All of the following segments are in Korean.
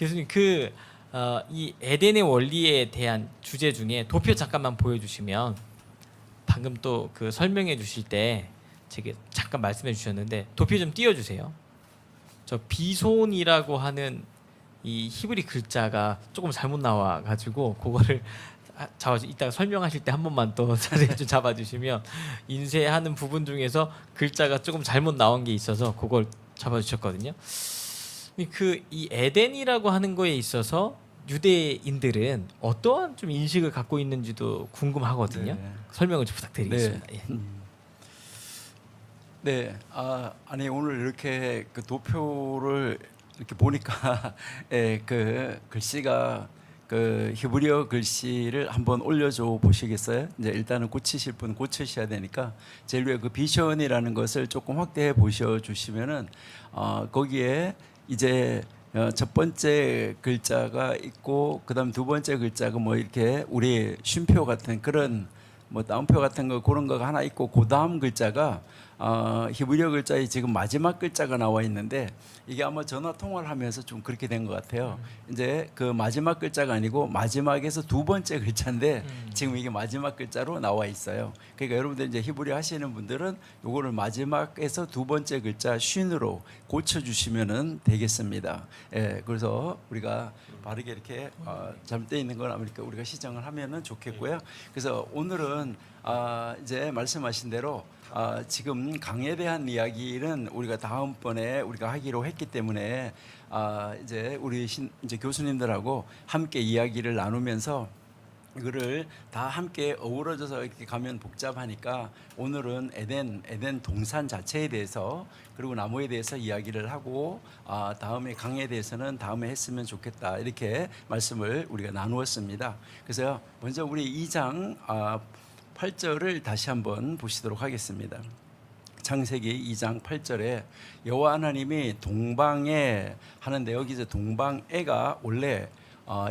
교수님 이 에덴의 원리에 대한 주제 중에 도표 잠깐만 보여주시면 방금 또 그 설명해 주실 때 제가 잠깐 말씀해 주셨는데 도표 좀 띄워주세요. 저 비손이라고 하는 이 히브리 글자가 조금 잘못 나와가지고 그거를 이따가 설명하실 때 한 번만 또 자세히 좀 잡아주시면 인쇄하는 부분 중에서 글자가 조금 잘못 나온 게 있어서 그걸 잡아주셨거든요. 이 에덴이라고 하는 거에 있어서 유대인들은 어떠한 좀 인식을 갖고 있는지도 궁금하거든요. 네. 설명을 좀 부탁드리겠습니다. 네. 예. 네, 아니 오늘 이렇게 그 도표를 이렇게 보니까 그 글씨가 그 히브리어 글씨를 한번 올려줘 보시겠어요? 이제 일단은 고치실 분 고치셔야 되니까 제일 위에 그 비전이라는 것을 조금 확대해 보셔 주시면은 거기에 이제 첫 번째 글자가 있고 그다음 두 번째 글자가 뭐 이렇게 우리 쉼표 같은 그런 뭐 따옴표 같은 거 그런 거가 하나 있고 그 다음 글자가 히브리어 글자에 지금 마지막 글자가 나와 있는데 이게 아마 전화 통화를 하면서 좀 그렇게 된 것 같아요. 이제 그 마지막 글자가 아니고 마지막에서 두 번째 글자인데 지금 이게 마지막 글자로 나와 있어요. 그러니까 여러분들 이제 히브리어 하시는 분들은 요거를 마지막에서 두 번째 글자 쉰으로 고쳐주시면은 되겠습니다. 예, 그래서 우리가 바르게 이렇게 잘못되어 있는 건 아무니까 우리가 시정을 하면은 좋겠고요. 그래서 오늘은 이제 말씀하신 대로 지금 강에 대한 이야기는 우리가 다음번에 우리가 하기로 했기 때문에 이제 우리 이제 교수님들하고 함께 이야기를 나누면서 이거를 다 함께 어우러져서 이렇게 가면 복잡하니까 오늘은 에덴 동산 자체에 대해서 그리고 나무에 대해서 이야기를 하고 다음에 강에 대해서는 다음에 했으면 좋겠다 이렇게 말씀을 우리가 나누었습니다. 그래서 먼저 우리 2장 8절을 다시 한번 보시도록 하겠습니다. 창세기 2장 8절에 여호와 하나님이 동방에 하는데 여기서 동방에가 원래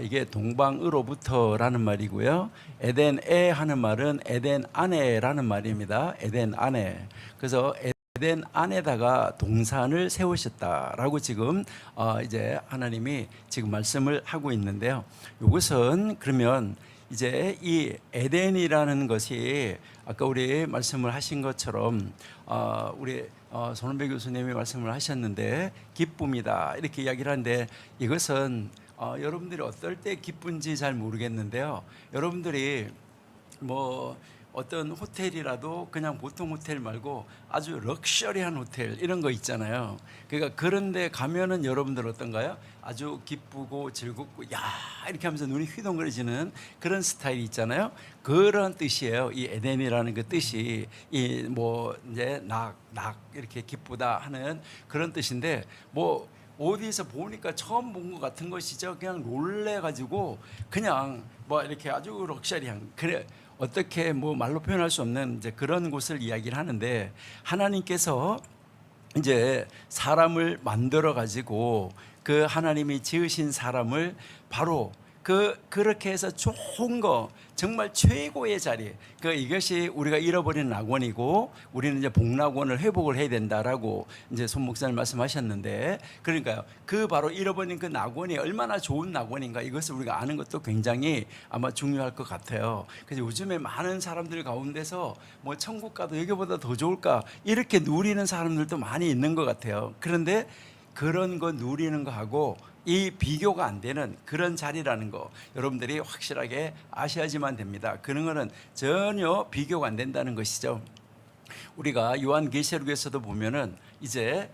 이게 동방으로부터라는 말이고요. 에덴에 하는 말은 에덴 안에라는 말입니다. 에덴 안에. 그래서 에덴 안에다가 동산을 세우셨다라고 지금 이제 하나님이 지금 말씀을 하고 있는데요. 이것은 그러면 이제 이 에덴이라는 것이 아까 우리 말씀을 하신 것처럼 우리 손원배 교수님이 말씀을 하셨는데 기쁨이다 이렇게 이야기를 하는데 이것은 여러분들이 어떨 때 기쁜지 잘 모르겠는데요. 여러분들이 뭐 어떤 호텔이라도 그냥 보통 호텔 말고 아주 럭셔리한 호텔 이런 거 있잖아요. 그러니까 그런 데 가면은 여러분들 어떤가요? 아주 기쁘고 즐겁고 야 이렇게 하면서 눈이 휘둥그레지는 그런 스타일이 있잖아요. 그런 뜻이에요. 이 에덴이라는 그 뜻이 이 뭐 이제 낙 이렇게 기쁘다 하는 그런 뜻인데 뭐 어디서 보니까 처음 본 것 같은 것이죠. 그냥 놀래가지고 그냥 뭐 이렇게 아주 럭셔리한 그래 어떻게 뭐 말로 표현할 수 없는 이제 그런 곳을 이야기를 하는데 하나님께서 이제 사람을 만들어 가지고 그 하나님이 지으신 사람을 바로 그렇게 해서 좋은 거 정말 최고의 자리 이것이 우리가 잃어버린 낙원이고 우리는 이제 복낙원을 회복을 해야 된다라고 이제 손 목사님 말씀하셨는데 그러니까요 그 바로 잃어버린 그 낙원이 얼마나 좋은 낙원인가 이것을 우리가 아는 것도 굉장히 아마 중요할 것 같아요. 그래서 요즘에 많은 사람들 가운데서 뭐 천국 가도 여기보다 더 좋을까 이렇게 누리는 사람들도 많이 있는 것 같아요. 그런데 그런 거 누리는 거하고 이 비교가 안 되는 그런 자리라는 거 여러분들이 확실하게 아셔야지만 됩니다. 그런 거는 전혀 비교가 안 된다는 것이죠. 우리가 요한계시록에서도 보면은 이제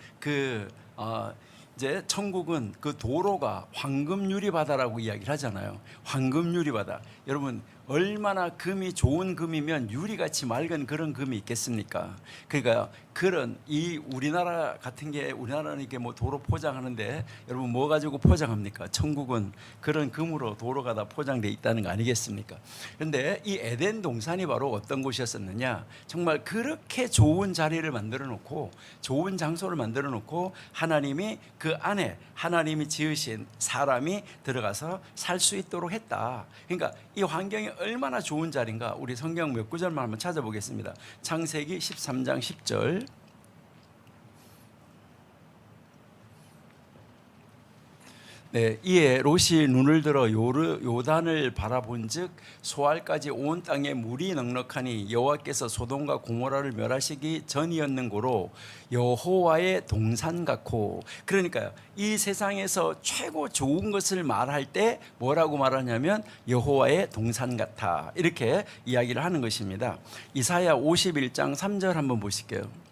이제 천국은 그 도로가 황금 유리바다라고 이야기를 하잖아요. 황금 유리바다. 여러분 얼마나 금이 좋은 금이면 유리같이 맑은 그런 금이 있겠습니까? 그러니까 그런 이 우리나라 같은 게 우리나라는 이게 뭐 도로 포장하는데 여러분 뭐 가지고 포장합니까? 천국은 그런 금으로 도로가 다 포장돼 있다는 거 아니겠습니까? 그런데 이 에덴 동산이 바로 어떤 곳이었었느냐? 정말 그렇게 좋은 자리를 만들어 놓고 좋은 장소를 만들어 놓고 하나님이 그 안에 하나님이 지으신 사람이 들어가서 살 수 있도록 했다. 그러니까 이 환경이 얼마나 좋은 자리인가 우리 성경 몇 구절만 한번 찾아보겠습니다. 창세기 13장 10절 네, 이에 롯이 눈을 들어 요단을 바라본즉 소알까지 온 땅에 물이 넉넉하니 여호와께서 소돔과 고모라를 멸하시기 전이었는고로 여호와의 동산 같고. 그러니까요, 이 세상에서 최고 좋은 것을 말할 때 뭐라고 말하냐면 여호와의 동산 같아, 이렇게 이야기를 하는 것입니다. 이사야 51장 3절 한번 보실게요.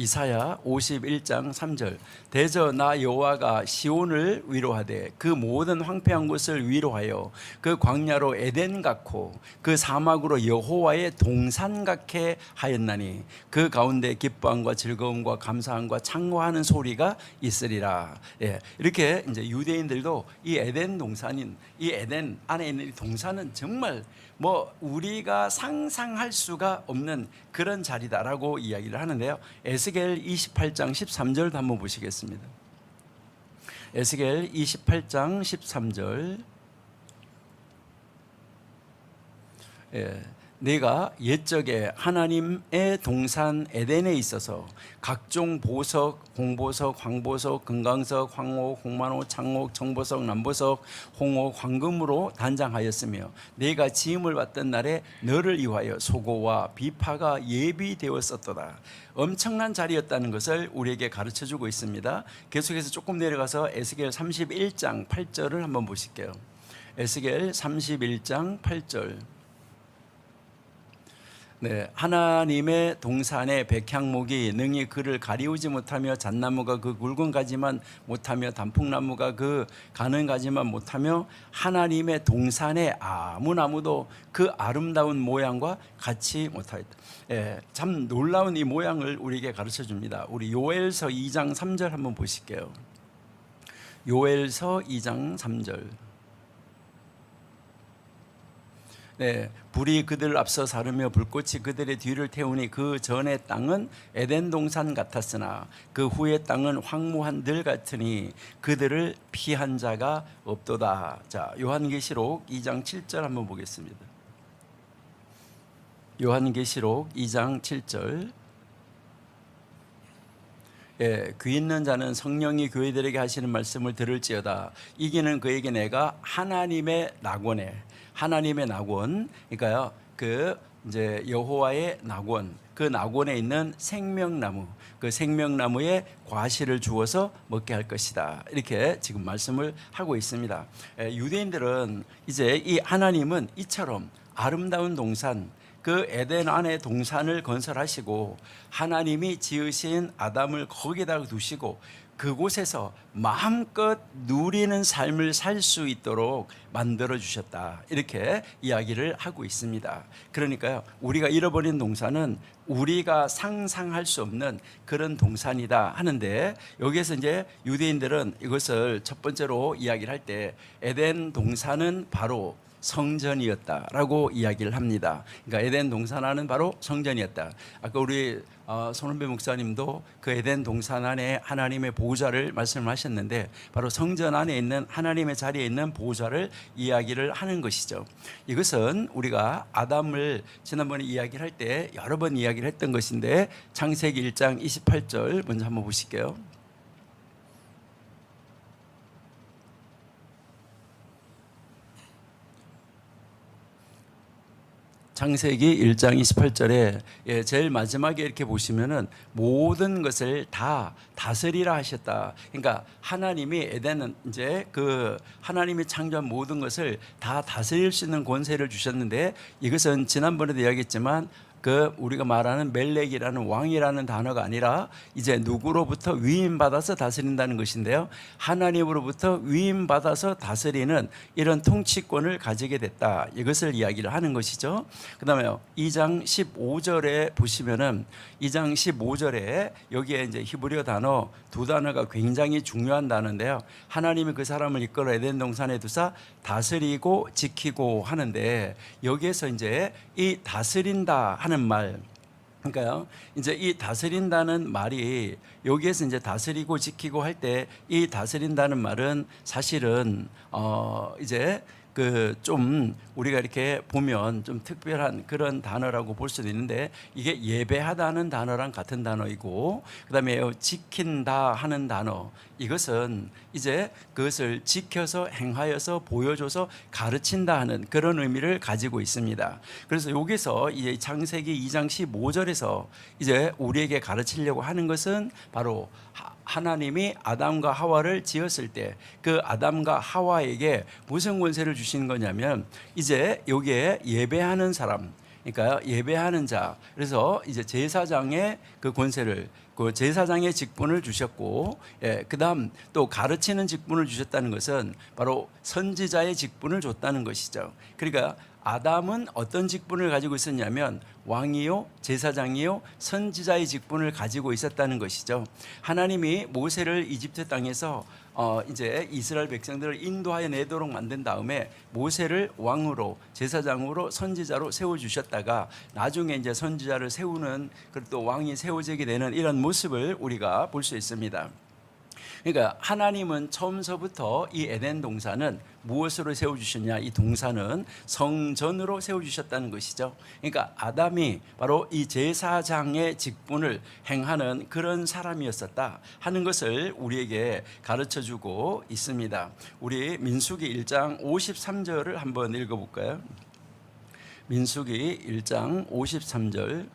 이사야 51장 3절. 대저 나 여호와가 시온을 위로하되 그 모든 황폐한 곳을 위로하여 그 광야로 에덴 같고 그 사막으로 여호와의 동산 같게 하였나니 그 가운데 기뻐함과 즐거움과 감사함과 창고하는 소리가 있으리라. 예, 이렇게 이제 유대인들도 이 에덴 동산인 이 에덴 안에 있는 이 동산은 정말 뭐 우리가 상상할 수가 없는 그런 자리다라고 이야기를 하는데요. 에스겔 28장 13절도 한번 보시겠습니다. 에스겔 28장 13절. 예, 내가 옛적에 하나님의 동산 에덴에 있어서 각종 보석, 홍보석, 황보석, 금강석, 황옥, 홍만옥, 창옥, 정보석, 남보석, 홍옥, 황금으로 단장하였으며 내가 지음을 받던 날에 너를 위하여 소고와 비파가 예비되었었도다. 엄청난 자리였다는 것을 우리에게 가르쳐주고 있습니다. 계속해서 조금 내려가서 에스겔 31장 8절을 한번 보실게요. 에스겔 31장 8절. 네, 하나님의 동산에 백향목이 능히 그를 가리우지 못하며 잣나무가 그 굵은 가지만 못하며 단풍나무가 그 가는 가지만 못하며 하나님의 동산에 아무 나무도 그 아름다운 모양과 같이 못하였다. 예, 참 놀라운 이 모양을 우리에게 가르쳐 줍니다. 우리 요엘서 2장 3절 한번 보실게요. 요엘서 2장 3절. 네, 불이 그들을 앞서 사르며 불꽃이 그들의 뒤를 태우니 그 전의 땅은 에덴 동산 같았으나 그 후의 땅은 황무한 들 같으니 그들을 피한 자가 없도다. 자, 요한계시록 2장 7절 한번 보겠습니다. 요한계시록 2장 7절. 예, 귀 있는 자는 성령이 교회들에게 하시는 말씀을 들을지어다. 이기는 그에게 내가 하나님의 낙원에, 하나님의 낙원, 그러니까요, 그 이제 여호와의 낙원, 그 낙원에 있는 생명나무, 그 생명나무에 과실을 주어서 먹게 할 것이다. 이렇게 지금 말씀을 하고 있습니다. 유대인들은 이제 이 하나님은 이처럼 아름다운 동산, 그 에덴 안에 동산을 건설하시고 하나님이 지으신 아담을 거기에다가 두시고 그곳에서 마음껏 누리는 삶을 살 수 있도록 만들어 주셨다. 이렇게 이야기를 하고 있습니다. 그러니까요, 우리가 잃어버린 동산은 우리가 상상할 수 없는 그런 동산이다 하는데, 여기에서 이제 유대인들은 이것을 첫 번째로 이야기를 할 때 에덴 동산은 바로 성전이었다라고 이야기를 합니다. 그러니까 에덴 동산 안은 바로 성전이었다. 아까 우리 손은배 목사님도 그 에덴 동산 안에 하나님의 보좌를 말씀하셨는데 바로 성전 안에 있는 하나님의 자리에 있는 보좌를 이야기를 하는 것이죠. 이것은 우리가 아담을 지난번에 이야기를 할 때 여러 번 이야기를 했던 것인데, 창세기 1장 28절 먼저 한번 보실게요. 창세기 1장 28절에 제일 마지막에 이렇게 보시면은 모든 것을 다 다스리라 하셨다. 그러니까 하나님이 에덴은 이제 그 하나님이 창조한 모든 것을 다 다스릴 수 있는 권세를 주셨는데, 이것은 지난번에도 이야기했지만 그 우리가 말하는 멜렉이라는 왕이라는 단어가 아니라 이제 누구로부터 위임받아서 다스린다는 것인데요, 하나님으로부터 위임받아서 다스리는 이런 통치권을 가지게 됐다. 이것을 이야기를 하는 것이죠. 그 다음에 2장 15절에 보시면은 2장 15절에 여기에 이제 히브리어 단어 두 단어가 굉장히 중요한 단어인데요, 하나님이 그 사람을 이끌어 에덴 동산에 두사 다스리고 지키고 하는데, 여기에서 이제 이 다스린다 하는 말, 그러니까요, 이제 이 다스린다는 말이 여기에서 이제 다스리고 지키고 할 때 이 다스린다는 말은 사실은 이제 그 좀 우리가 이렇게 보면 좀 특별한 그런 단어라고 볼 수도 있는데 이게 예배하다는 단어랑 같은 단어이고 그다음에 지킨다 하는 단어 이것은 이제 그것을 지켜서 행하여서 보여줘서 가르친다 하는 그런 의미를 가지고 있습니다. 그래서 여기서 이제 창세기 2장 15절에서 이제 우리에게 가르치려고 하는 것은 바로 하나님이 아담과 하와를 지었을 때 그 아담과 하와에게 무슨 권세를 주신 거냐면 이제 여기에 예배하는 사람 그러니까 예배하는 자 그래서 이제 제사장의 그 권세를 그 제사장의 직분을 주셨고 그다음 또 가르치는 직분을 주셨다는 것은 바로 선지자의 직분을 줬다는 것이죠. 그러니까 아담은 어떤 직분을 가지고 있었냐면 왕이요 제사장이요 선지자의 직분을 가지고 있었다는 것이죠. 하나님이 모세를 이집트 땅에서 이제 이스라엘 백성들을 인도하여 내도록 만든 다음에 모세를 왕으로 제사장으로 선지자로 세워 주셨다가 나중에 이제 선지자를 세우는 그리고 또 왕이 세워지게 되는 이런 모습을 우리가 볼 수 있습니다. 그러니까 하나님은 처음서부터 이 에덴 동산은 무엇으로 세워주셨냐? 이 동산은 성전으로 세워주셨다는 것이죠. 그러니까 아담이 바로 이 제사장의 직분을 행하는 그런 사람이었었다 하는 것을 우리에게 가르쳐주고 있습니다. 우리 민수기 1장 53절을 한번 읽어볼까요? 민수기 1장 53절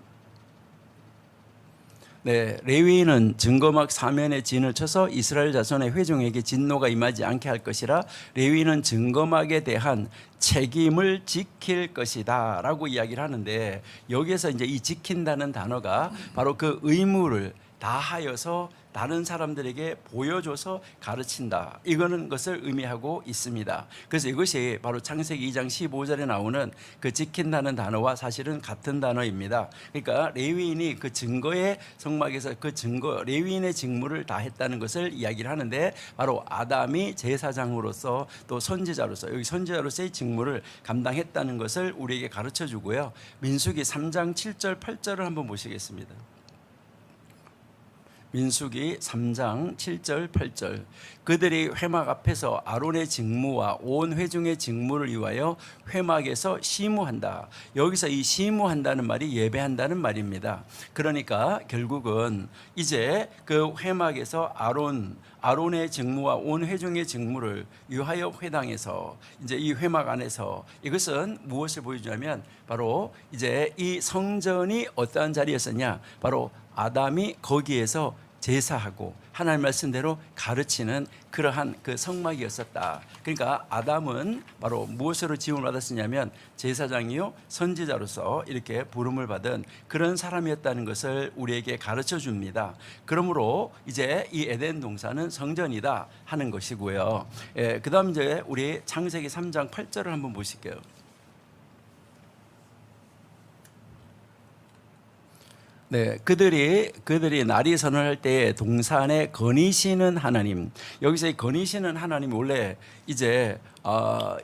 네, 레위인은 증거막 사면에 진을 쳐서 이스라엘 자손의 회중에게 진노가 임하지 않게 할 것이라 레위인은 증거막에 대한 책임을 지킬 것이다 라고 이야기를 하는데 여기에서 이제 이 지킨다는 단어가 바로 그 의무를 다하여서 다른 사람들에게 보여줘서 가르친다 이거는 것을 의미하고 있습니다. 그래서 이것이 바로 창세기 2장 15절에 나오는 그 지킨다는 단어와 사실은 같은 단어입니다. 그러니까 레위인이 그 증거의 성막에서 그 증거 레위인의 직무를 다 했다는 것을 이야기를 하는데 바로 아담이 제사장으로서 또 선지자로서 여기 선지자로서의 직무를 감당했다는 것을 우리에게 가르쳐 주고요. 민수기 3장 7절 8절을 한번 보시겠습니다. 민수기 3장 7절 8절 그들이 회막 앞에서 아론의 직무와 온 회중의 직무를 위하여 회막에서 시무한다. 여기서 이 시무한다는 말이 예배한다는 말입니다. 그러니까 결국은 이제 그 회막에서 아론의 직무와 온 회중의 직무를 위하여 회당에서 이제 이 회막 안에서 이것은 무엇을 보여주냐면 바로 이제 이 성전이 어떠한 자리였었냐 바로 아담이 거기에서 제사하고 하나님 말씀대로 가르치는 그러한 그 성막이었었다. 그러니까 아담은 바로 무엇으로 지음을 받았었냐면 제사장이요 선지자로서 이렇게 부름을 받은 그런 사람이었다는 것을 우리에게 가르쳐 줍니다. 그러므로 이제 이 에덴 동산은 성전이다 하는 것이고요. 그다음 이제 우리 창세기 3장 8절을 한번 보실게요. 네, 그들이 날이 선언할 때 동산에 거니시는 하나님. 여기서 이 거니시는 하나님 원래 이제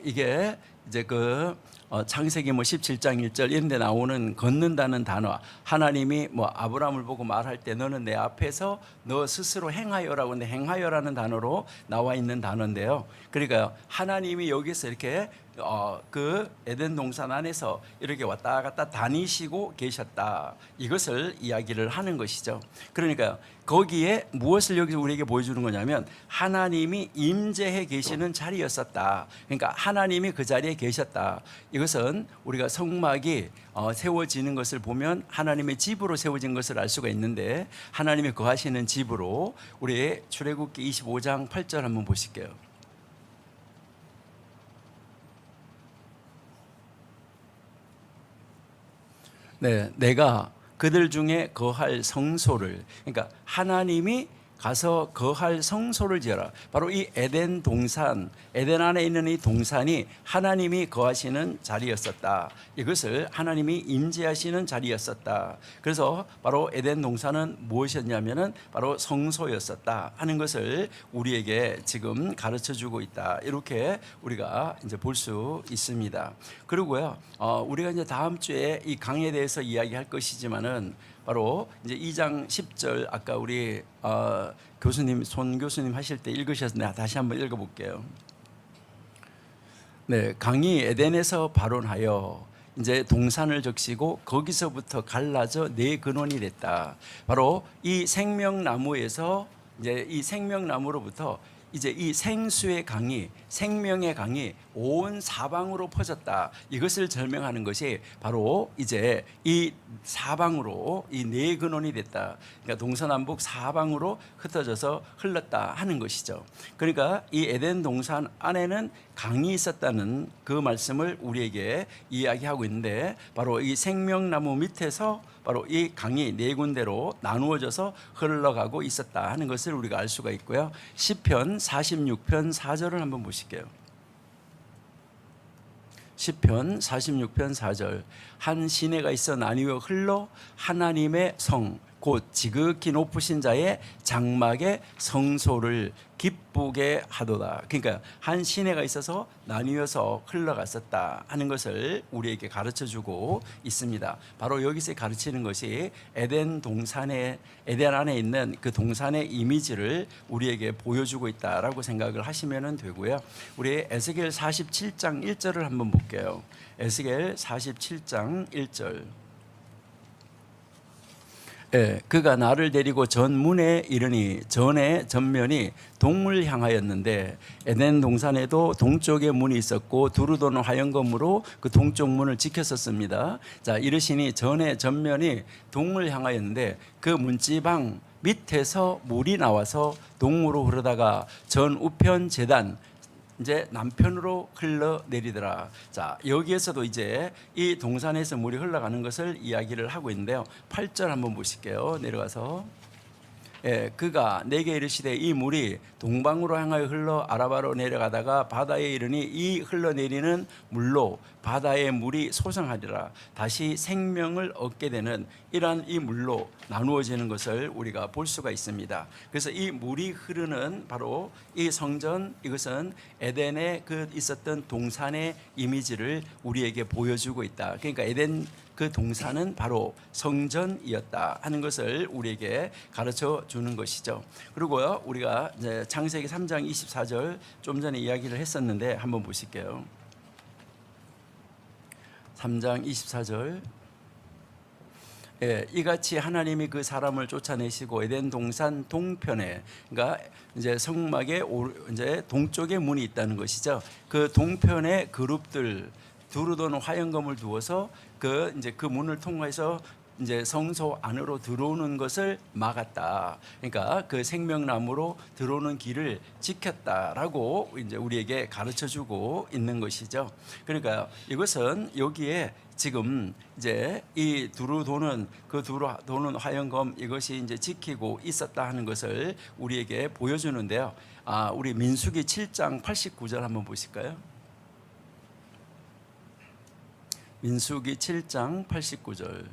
이게 이제 창세기 17장 1절 이런 데 나오는 걷는다는 단어 하나님이 아브라함을 보고 말할 때 너는 내 앞에서 너 스스로 행하여라고 하는데 행하여라는 단어로 나와 있는 단어인데요. 그러니까 하나님이 여기서 이렇게 그 에덴 동산 안에서 이렇게 왔다 갔다 다니시고 계셨다 이것을 이야기를 하는 것이죠. 그러니까 거기에 무엇을 여기서 우리에게 보여주는 거냐면 하나님이 임재해 계시는 자리였었다. 그러니까 하나님이 그 자리에 계셨다. 이것은 우리가 성막이 세워지는 것을 보면 하나님의 집으로 세워진 것을 알 수가 있는데 하나님이 거하시는 집으로 우리 출애굽기 25장 8절 한번 보실게요. 네, 내가 그들 중에 거할 성소를 그러니까 하나님이 가서 거할 성소를 지어라. 바로 이 에덴 동산, 에덴 안에 있는 이 동산이 하나님이 거하시는 자리였었다. 이것을 하나님이 임재하시는 자리였었다. 그래서 바로 에덴 동산은 무엇이었냐면은 바로 성소였었다 하는 것을 우리에게 지금 가르쳐 주고 있다. 이렇게 우리가 이제 볼 수 있습니다. 그리고요, 우리가 이제 다음 주에 이 강에 대해서 이야기할 것이지만은 바로 이제 2장 10절 아까 우리 교수님 손 교수님 하실 때 읽으셨는데 다시 한번 읽어볼게요. 네, 강이 에덴에서 발원하여 이제 동산을 적시고 거기서부터 갈라져 네 근원이 됐다. 바로 이 생명나무에서 이제 이 생명나무로부터 이제 이 생수의 강이 생명의 강이 온 사방으로 퍼졌다. 이것을 설명하는 것이 바로 이제 이 사방으로 이 네 근원이 됐다. 그러니까 동서남북 사방으로 흩어져서 흘렀다 하는 것이죠. 그러니까 이 에덴 동산 안에는 강이 있었다는 그 말씀을 우리에게 이야기하고 있는데 바로 이 생명나무 밑에서 바로 이 강이 네 군데로 나누어져서 흘러가고 있었다 하는 것을 우리가 알 수가 있고요. 시편 46편 4절을 한번 보실게요. 시편 46편 4절 한 시내가 있어 나뉘어 흘러 하나님의 성 곧 지극히 높으신 자의 장막의 성소를 기쁘게 하도다. 그러니까 한 시내가 있어서 나뉘어서 흘러갔었다 하는 것을 우리에게 가르쳐주고 있습니다. 바로 여기서 가르치는 것이 에덴 동산에 에덴 안에 있는 그 동산의 이미지를 우리에게 보여주고 있다라고 생각을 하시면 되고요. 우리 에스겔 47장 1절을 한번 볼게요. 에스겔 47장 1절. 예, 그가 나를 데리고 전문에 이르니 전의 전면이 동을 향하였는데 에덴 동산에도 동쪽에 문이 있었고 두루 도는 화영검으로 그 동쪽 문을 지켰었습니다. 자, 이르시니 전의 전면이 동을 향하였는데 그 문지방 밑에서 물이 나와서 동으로 흐르다가 전 우편 제단 이제 남편으로 흘러내리더라. 자, 여기에서도 이제 이 동산에서 물이 흘러가는 것을 이야기를 하고 있는데요. 8절 한번 보실게요. 내려가서 예, 그가 내게 이르시되 이 물이 동방으로 향하여 흘러 아라바로 내려가다가 바다에 이르니 이 흘러내리는 물로 바다의 물이 소성하리라. 다시 생명을 얻게 되는 이러한 이 물로 나누어지는 것을 우리가 볼 수가 있습니다. 그래서 이 물이 흐르는 바로 이 성전, 이것은 에덴에 그 있었던 동산의 이미지를 우리에게 보여주고 있다. 그러니까 에덴 그 동산은 바로 성전이었다 하는 것을 우리에게 가르쳐 주는 것이죠. 그리고요, 우리가 이제 창세기 3장 24절 좀 전에 이야기를 했었는데 한번 보실게요. 3장 24절. 예, 이같이 하나님이 그 사람을 쫓아내시고 에덴 동산 동편에, 그러니까 이제 성막의 이제 동쪽에 문이 있다는 것이죠. 그 동편에 그룹들 두루 도는 화영검을 두어서 그 이제 그 문을 통해서 이제 성소 안으로 들어오는 것을 막았다. 그러니까 그 생명나무로 들어오는 길을 지켰다라고 이제 우리에게 가르쳐주고 있는 것이죠. 그러니까 이것은 여기에 지금 이제 이 두루 도는 화영검 이것이 이제 지키고 있었다 하는 것을 우리에게 보여주는데요. 우리 민수기 7장 89절 한번 보실까요? 민수기 7장 89절.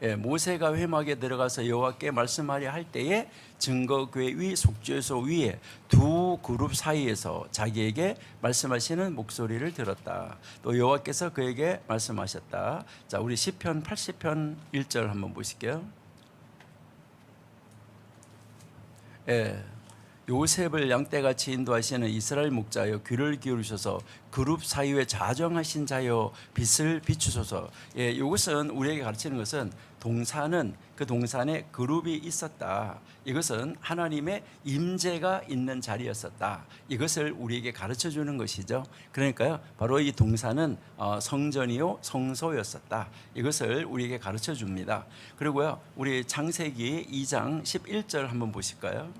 예, 모세가 회막에 들어가서 여호와께 말씀하려 할 때에 증거궤 위 속죄소 위에 두 그룹 사이에서 자기에게 말씀하시는 목소리를 들었다. 또 여호와께서 그에게 말씀하셨다. 자, 우리 시편 80편 1절 한번 보실게요. 예. 요셉을 양떼같이 인도하시는 이스라엘 목자여 귀를 기울이셔서 그룹 사이에 자정하신 자여 빛을 비추소서. 예, 이것은 우리에게 가르치는 것은 동산은 그 동산에 그룹이 있었다. 이것은 하나님의 임재가 있는 자리였었다. 이것을 우리에게 가르쳐 주는 것이죠. 그러니까요, 바로 이 동산은 성전이요 성소였었다. 이것을 우리에게 가르쳐 줍니다. 그리고요, 우리 창세기 2장 11절 한번 보실까요?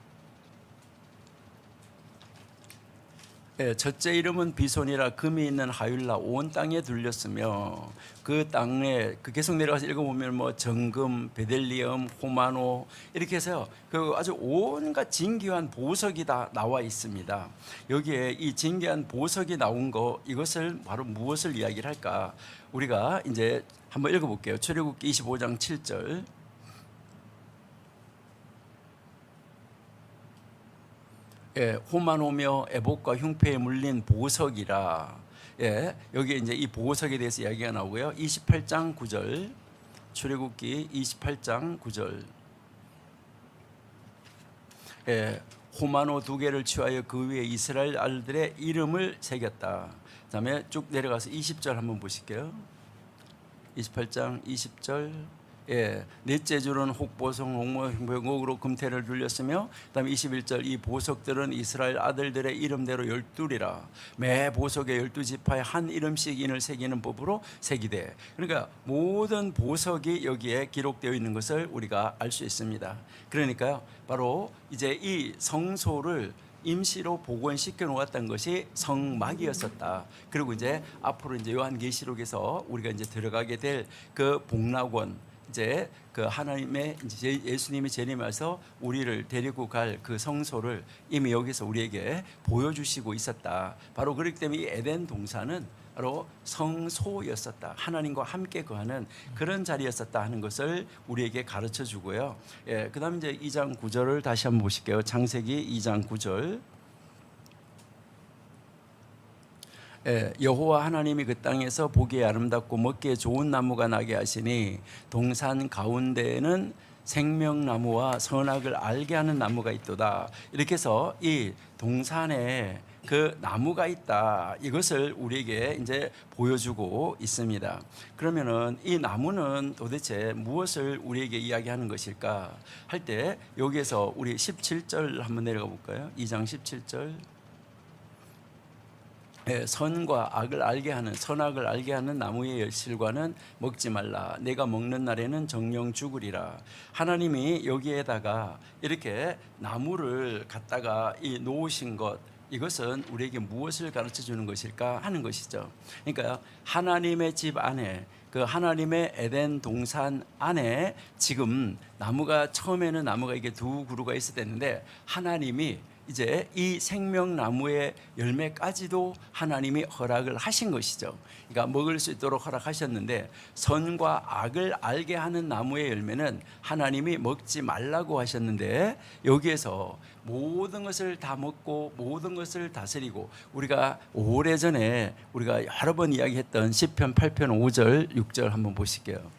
예, 첫째 이름은 비손이라 금이 있는 하윌라 온 땅에 둘렸으며 그 땅에 그 계속 내려가서 읽어보면 뭐 정금, 베델리엄, 호마노 이렇게 해서 그 아주 온갖 진귀한 보석이 다 나와 있습니다. 여기에 이 진귀한 보석이 나온 거 이것을 바로 무엇을 이야기를 할까? 우리가 이제 한번 읽어볼게요. 출애굽기 25장 7절. 예, 호마노며 에봇과 흉패에 물린 보석이라. 예, 여기 이제 이 보석에 대해서 이야기가 나오고요. 28장 9절. 출애굽기 28장 9절. 예, 호마노 2개를 취하여 그 위에 이스라엘 아들들의 이름을 새겼다. 그다음에 쭉 내려가서 20절 한번 보실게요. 28장 20절. 예, 넷째 줄은 혹보석, 홍모형벽으로 금태를 둘렸으며, 그다음에 21절 이 보석들은 이스라엘 아들들의 이름대로 12이라. 매 보석에 12지파에 한 이름씩 인을 새기는 법으로 새기되. 그러니까 모든 보석이 여기에 기록되어 있는 것을 우리가 알 수 있습니다. 그러니까요, 바로 이제 이 성소를 임시로 복원시켜 놓았던 것이 성막이었었다. 그리고 이제 앞으로 이제 요한계시록에서 우리가 이제 들어가게 될 그 복락원, 이제 그 하나님의 이제 예수님이 재림해서 우리를 데리고 갈 그 성소를 이미 여기서 우리에게 보여주시고 있었다. 바로 그렇기 때문에 이 에덴 동산은 바로 성소였었다. 하나님과 함께 거하는 그런 자리였었다 하는 것을 우리에게 가르쳐 주고요. 예, 그다음 이제 2장 9절을 다시 한번 보실게요. 창세기 2장 9절. 예, 여호와 하나님이 그 땅에서 보기에 아름답고 먹기에 좋은 나무가 나게 하시니 동산 가운데에는 생명나무와 선악을 알게 하는 나무가 있도다. 이렇게 해서 이 동산에 그 나무가 있다. 이것을 우리에게 이제 보여주고 있습니다. 그러면은 이 나무는 도대체 무엇을 우리에게 이야기하는 것일까 할 때 여기에서 우리 17절 한번 내려가 볼까요? 2장 17절. 선과 악을 알게 하는, 선악을 알게 하는 나무의 열실과는 먹지 말라. 내가 먹는 날에는 정령 죽으리라. 하나님이 여기에다가 이렇게 나무를 갖다가 이 놓으신 것, 이것은 우리에게 무엇을 가르쳐 주는 것일까 하는 것이죠. 그러니까 하나님의 집 안에, 그 하나님의 에덴 동산 안에 지금 나무가, 처음에는 나무가 이게 2그루가 있었는데 하나님이 이제 이 생명나무의 열매까지도 하나님이 허락을 하신 것이죠. 그러니까 먹을 수 있도록 허락하셨는데, 선과 악을 알게 하는 나무의 열매는 하나님이 먹지 말라고 하셨는데, 여기에서 모든 것을 다 먹고 모든 것을 다스리고, 우리가 오래전에 우리가 여러 번 이야기했던 시편 8편 5절 6절 한번 보실게요.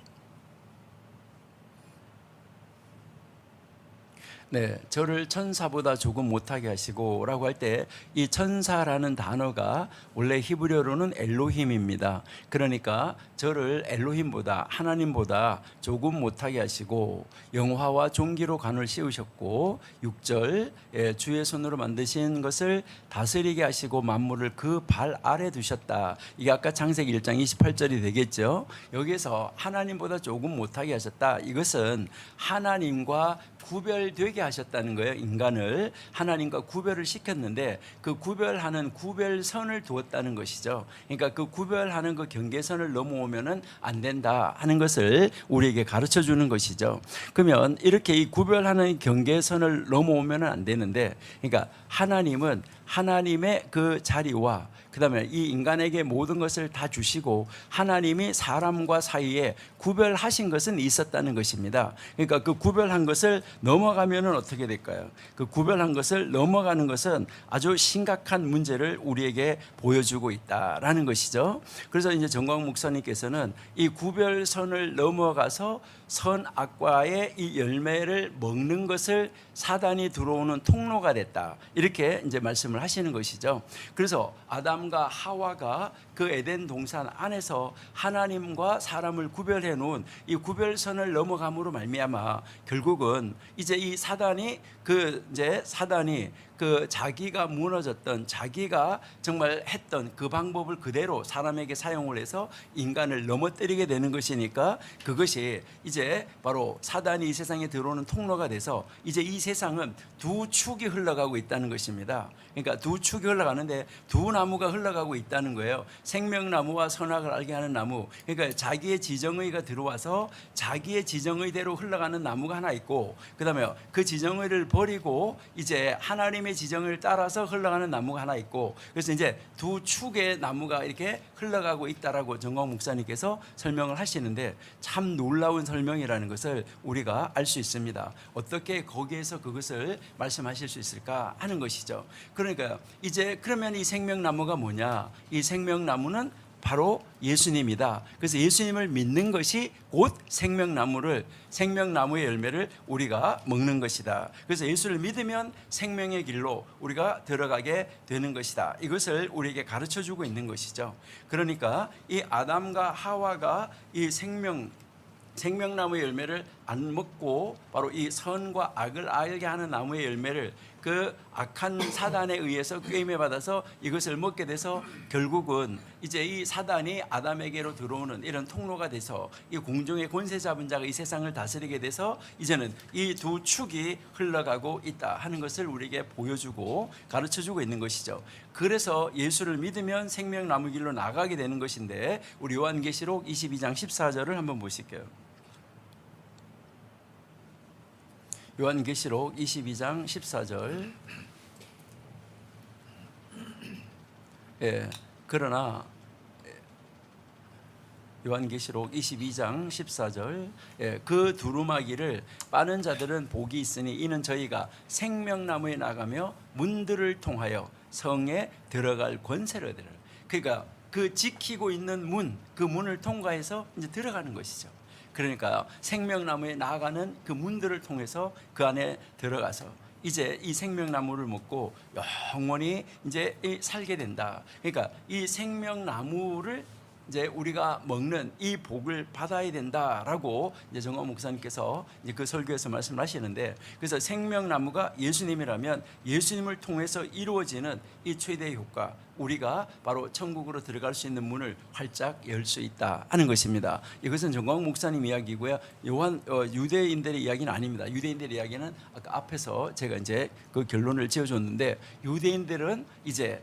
네, 저를 천사보다 조금 못하게 하시고 라고 할 때 이 천사라는 단어가 원래 히브리어로는 엘로힘입니다. 그러니까 저를 엘로힘보다, 하나님보다 조금 못하게 하시고 영화와 존귀로 간을 씌우셨고 6절 주의 손으로 만드신 것을 다스리게 하시고 만물을 그 발 아래 두셨다. 이게 아까 창세기 1장 28절이 되겠죠. 여기에서 하나님보다 조금 못하게 하셨다. 이것은 하나님과 구별되게 하셨다는 거예요. 인간을 하나님과 구별을 시켰는데 그 구별하는 구별선을 두었다는 것이죠. 그러니까 그 구별하는 그 경계선을 넘어오면은 안 된다 하는 것을 우리에게 가르쳐 주는 것이죠. 그러면 이렇게 이 구별하는 경계선을 넘어오면은 안 되는데, 그러니까 하나님은 하나님의 그 자리와 그다음에 이 인간에게 모든 것을 다 주시고 하나님이 사람과 사이에 구별하신 것은 있었다는 것입니다. 그러니까 그 구별한 것을 넘어가면은 어떻게 될까요? 그 구별한 것을 넘어가는 것은 아주 심각한 문제를 우리에게 보여주고 있다라는 것이죠. 그래서 이제 정광 목사님께서는 이 구별선을 넘어가서 선악과의 이 열매를 먹는 것을 사단이 들어오는 통로가 됐다, 이렇게 이제 말씀을 하시는 것이죠. 그래서 아담과 하와가 그 에덴 동산 안에서 하나님과 사람을 구별해 놓은 이 구별선을 넘어감으로 말미암아 결국은 이제 이 사단이 그 자기가 무너졌던, 자기가 정말 했던 그 방법을 그대로 사람에게 사용을 해서 인간을 넘어뜨리게 되는 것이니까, 그것이 이제 바로 사단이 이 세상에 들어오는 통로가 돼서 이제 이 세상은 두 축이 흘러가고 있다는 것입니다. 그러니까 두 축이 흘러가는데 두 나무가 흘러가고 있다는 거예요. 생명나무와 선악을 알게 하는 나무. 그러니까 자기의 지정의가 들어와서 자기의 지정의대로 흘러가는 나무가 하나 있고, 그다음에 그 지정의를 버리고 이제 하나님의 지정을 따라서 흘러가는 나무가 하나 있고, 그래서 이제 두 축의 나무가 이렇게 흘러가고 있다라고 정광 목사님께서 설명을 하시는데, 참 놀라운 설명이라는 것을 우리가 알 수 있습니다. 어떻게 거기에서 그것을 말씀하실 수 있을까 하는 것이죠. 그러니까 이제 그러면 이 생명나무가 뭐냐? 이 생명나무는 바로 예수님이다. 그래서 예수님을 믿는 것이 곧 생명나무의 열매를 우리가 먹는 것이다. 그래서 예수를 믿으면 생명의 길로 우리가 들어가게 되는 것이다. 이것을 우리에게 가르쳐 주고 있는 것이죠. 그러니까 이 아담과 하와가 이 생명나무의 열매를 안 먹고 바로 이 선과 악을 알게 하는 나무의 열매를 그 악한 사단에 의해서 꾀임에 받아서 이것을 먹게 돼서 결국은 이제 이 사단이 아담에게로 들어오는 이런 통로가 돼서 이 공중의 권세 잡은 자가 이 세상을 다스리게 돼서 이제는 이 두 축이 흘러가고 있다 하는 것을 우리에게 보여주고 가르쳐주고 있는 것이죠. 그래서 예수를 믿으면 생명나무 길로 나가게 되는 것인데 우리 요한계시록 22장 14절을 한번 보실게요. 요한계시록 22장 14절. 그러나 요한계시록 22장 14절. 그 두루마기를 빠는 자들은 복이 있으니 이는 저희가 생명나무에 나가며 문들을 통하여 성에 들어갈 권세를 얻으리라. 그러니까 그 지키고 있는 문, 그 문을 통과해서 이제 들어가는 것이죠. 그러니까 생명나무에 나아가는 그 문들을 통해서 그 안에 들어가서 이제 이 생명나무를 먹고 영원히 이제 살게 된다. 그러니까 이 생명나무를 이제 우리가 먹는 이 복을 받아야 된다라고 이제 정광 목사님께서 이제 그 설교에서 말씀하시는데, 그래서 생명나무가 예수님이라면 예수님을 통해서 이루어지는 이 최대의 효과, 우리가 바로 천국으로 들어갈 수 있는 문을 활짝 열 수 있다 하는 것입니다. 이것은 정광 목사님 이야기고요. 유대인들의 이야기는 아닙니다. 유대인들의 이야기는 아까 앞에서 제가 이제 그 결론을 지어줬는데, 유대인들은 이제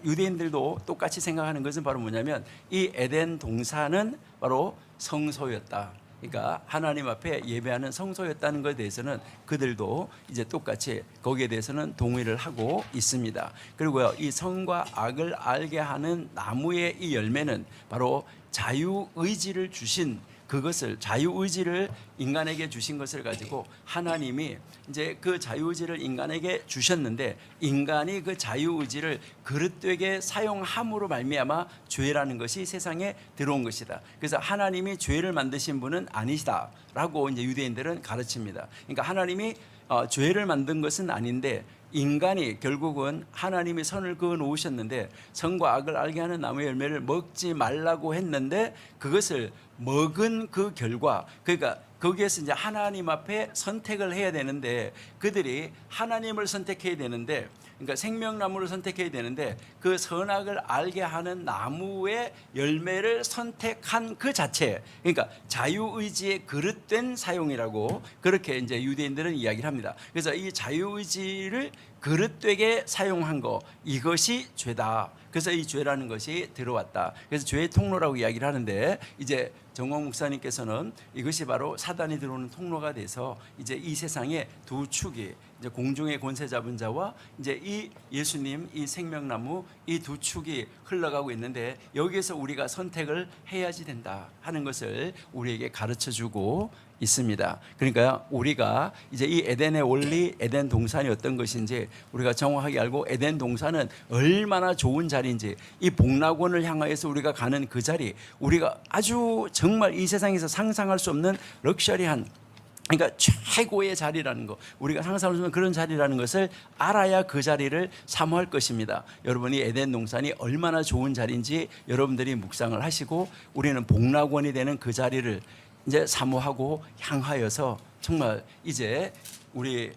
유대인들도 똑같이 생각하는 것은 바로 뭐냐면 이 에덴 동산은 바로 성소였다. 그러니까 하나님 앞에 예배하는 성소였다는 것에 대해서는 그들도 이제 똑같이 거기에 대해서는 동의를 하고 있습니다. 그리고요, 이 선과 악을 알게 하는 나무의 이 열매는 바로 자유의지를 주신, 그것을 자유의지를 인간에게 주신 것을 가지고 하나님이 이제 그 자유의지를 인간에게 주셨는데, 인간이 그 자유의지를 그릇되게 사용함으로 말미암아 죄라는 것이 세상에 들어온 것이다. 그래서 하나님이 죄를 만드신 분은 아니시다라고 이제 유대인들은 가르칩니다. 그러니까 하나님이 죄를 만든 것은 아닌데, 인간이 결국은 하나님이 선을 그어 놓으셨는데 선과 악을 알게 하는 나무의 열매를 먹지 말라고 했는데, 그것을 먹은 그 결과, 그러니까 거기에서 이제 하나님 앞에 선택을 해야 되는데, 그들이 하나님을 선택해야 되는데, 그러니까 생명나무를 선택해야 되는데 그 선악을 알게 하는 나무의 열매를 선택한 그 자체, 그러니까 자유의지의 그릇된 사용이라고 그렇게 이제 유대인들은 이야기를 합니다. 그래서 이 자유의지를 그릇되게 사용한 거, 이것이 죄다. 그래서 이 죄라는 것이 들어왔다. 그래서 죄의 통로라고 이야기를 하는데, 이제 정광 목사님께서는 이것이 바로 사단이 들어오는 통로가 돼서 이제 이 세상에 두 축이, 이제 공중의 권세 잡은 자와 이제 이 예수님, 이 생명나무, 이 두 축이 흘러가고 있는데, 여기에서 우리가 선택을 해야지 된다 하는 것을 우리에게 가르쳐 주고 있습니다. 그러니까 우리가 이제 이 에덴의 원리, 에덴 동산이 어떤 것인지 우리가 정확하게 알고, 에덴 동산은 얼마나 좋은 자리인지, 이 복락원을 향하여서 우리가 가는 그 자리, 우리가 아주 정말 이 세상에서 상상할 수 없는 럭셔리한, 그러니까 최고의 자리라는 거, 우리가 상상할 수 없는 그런 자리라는 것을 알아야 그 자리를 사모할 것입니다. 여러분이 에덴 동산이 얼마나 좋은 자리인지 여러분들이 묵상을 하시고, 우리는 복락원이 되는 그 자리를 이제 사모하고 향하여서 정말 이제 우리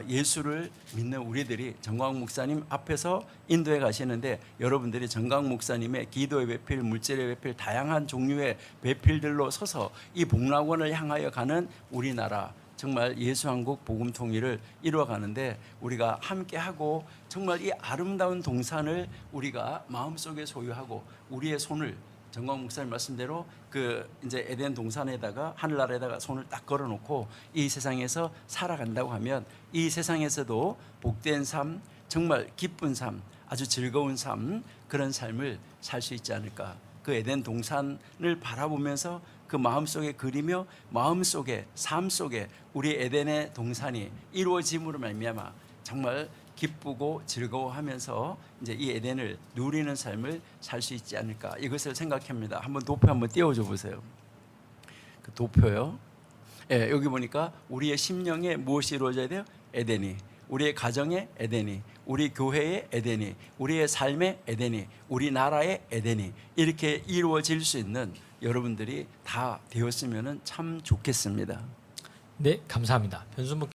예수를 믿는 우리들이 정광 목사님 앞에서 인도해 가시는데, 여러분들이 정광 목사님의 기도의 배필, 물질의 배필, 다양한 종류의 배필들로 서서 이 복락원을 향하여 가는 우리나라, 정말 예수한국 복음 통일을 이루어가는데 우리가 함께하고, 정말 이 아름다운 동산을 우리가 마음속에 소유하고, 우리의 손을 정광 목사님 말씀대로 그 이제 에덴 동산에다가, 하늘나라에다가 손을 딱 걸어놓고 이 세상에서 살아간다고 하면, 이 세상에서도 복된 삶, 정말 기쁜 삶, 아주 즐거운 삶, 그런 삶을 살 수 있지 않을까. 그 에덴 동산을 바라보면서 그 마음속에 그리며, 마음속에 삶 속에 우리 에덴의 동산이 이루어짐으로 말미암아 정말 기쁘고 즐거워하면서 이제 이 에덴을 누리는 삶을 살 수 있지 않을까 이것을 생각합니다. 한번 도표 한번 띄워줘 보세요. 그 도표요. 예, 여기 보니까 우리의 심령에 무엇이 이루어져야 돼요? 에덴이. 우리의 가정에 에덴이, 우리 교회의 에덴이, 우리의 삶의 에덴이, 우리 나라의 에덴이 이렇게 이루어질 수 있는 여러분들이 다 되었으면 참 좋겠습니다. 네, 감사합니다. 변순복